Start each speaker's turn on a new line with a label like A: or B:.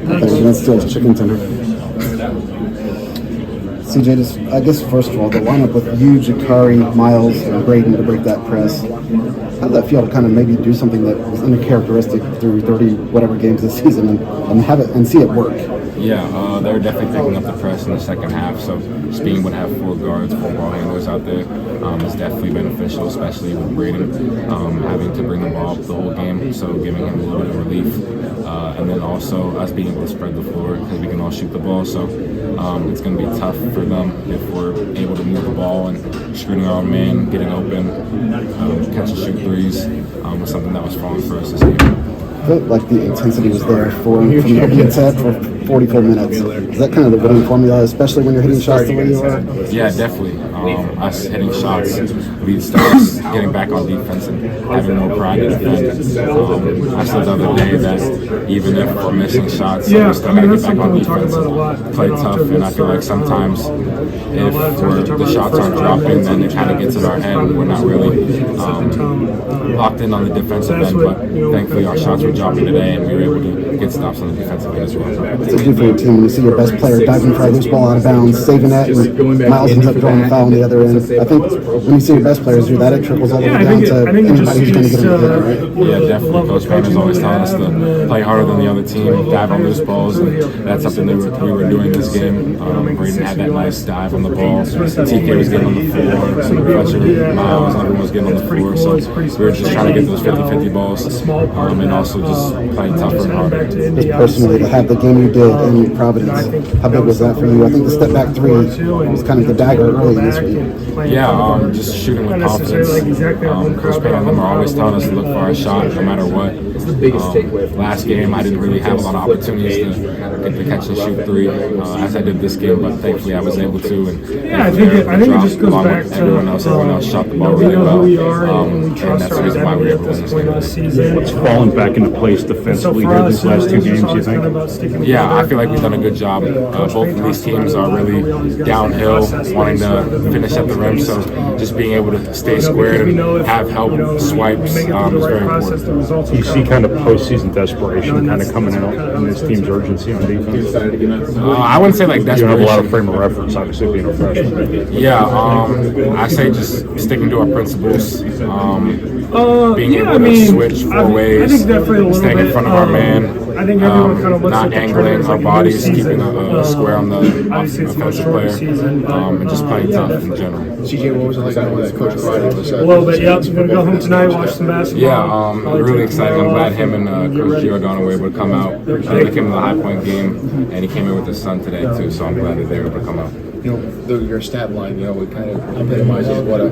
A: Against Chicken Tender. CJ, just, I guess first of all, the lineup with you, Jakari, Miles, and Braden to break that press. How did that feel to kind of maybe do something that was uncharacteristic through 30 whatever games this season and have it and see it work?
B: Yeah, they were definitely picking up the press in the second half. So just being able to have 4 guards, 4 ball handlers out there is definitely beneficial, especially with Braden having to bring the ball up the whole game. So giving him a little bit of relief. And then also us being able to spread the floor because we can all shoot the ball. So it's going to be tough for them if we're able to move the ball and screening our own man, getting open, catch and shoot threes was something that was falling for us this game.
A: I felt like the intensity was there from the opening set for 44 minutes. Is that kind of the winning formula, especially when you're hitting shots the way you are?
B: Yeah, definitely. Us hitting shots, lead stops, getting back on defense, and having more pride to defend. I said the other day that even if we're missing shots, we still got to get back on defense and play tough. And I feel like sometimes if the shots aren't dropping, then it kind of gets in our head and we're not really locked in on the defensive end. But thankfully our shots were dropping today and we were able to get stops on the defensive end as well.
A: It's a different team when you see your best player diving for a loose ball out of bounds, saving that, and Miles ends up throwing a foul on the other end. I think when you see your best players do that, it trickles all the way down to anybody who's going to get a hit, right?
B: Yeah, definitely. Coach Payne's always telling us to play harder than the other team, dive on loose balls, and that's something that we were doing this game. Braden had that nice dive on the ball. TK was getting on the floor, Fletcher, Miles, everyone was getting on the floor. So we were just trying to get those 50-50 balls and also just playing tougher and harder.
A: Just personally, to have the game you did in Providence, how big was that for you? I think the step back 3 was kind of the dagger early in this week.
B: Yeah, just shooting with confidence. Coach Payne and them are always telling us to look for our shot no matter what. Last game, I didn't really have a lot of opportunities to get the catch and shoot 3 as I did this game, but thankfully I was able to. And
C: I think it just goes back to
B: everyone else shot the ball really well, and that's the reason why we were able to win this game.
D: What's fallen back into place defensively here these last 2 games, you think?
B: Yeah, I feel like we've done a good job. Both of these teams are really downhill, wanting to finish at the rim, so just being able to stay squared and have help swipes is very important.
D: You see kind of postseason desperation kind of coming out in this team's urgency on defense?
B: I wouldn't say like desperation.
D: You have a lot of frame of reference, obviously, being a freshman.
B: Yeah, I say just sticking to our principles, being able to switch 4 ways, staying in front of our man, not angling our bodies, keeping a square on the offensive player, and just playing tough in general.
E: CJ, what was it like knowing that Coach Friday was
C: a little bit, yep. You're going to go home tonight, watch some basketball?
B: Yeah, really exciting. I'm glad him and Coach Giordano were able to come out. He came to the High Point game, and he came in with his son today, too, so I'm glad that they were able to come out.
E: You know, your stat line, it kind of epitomizes what a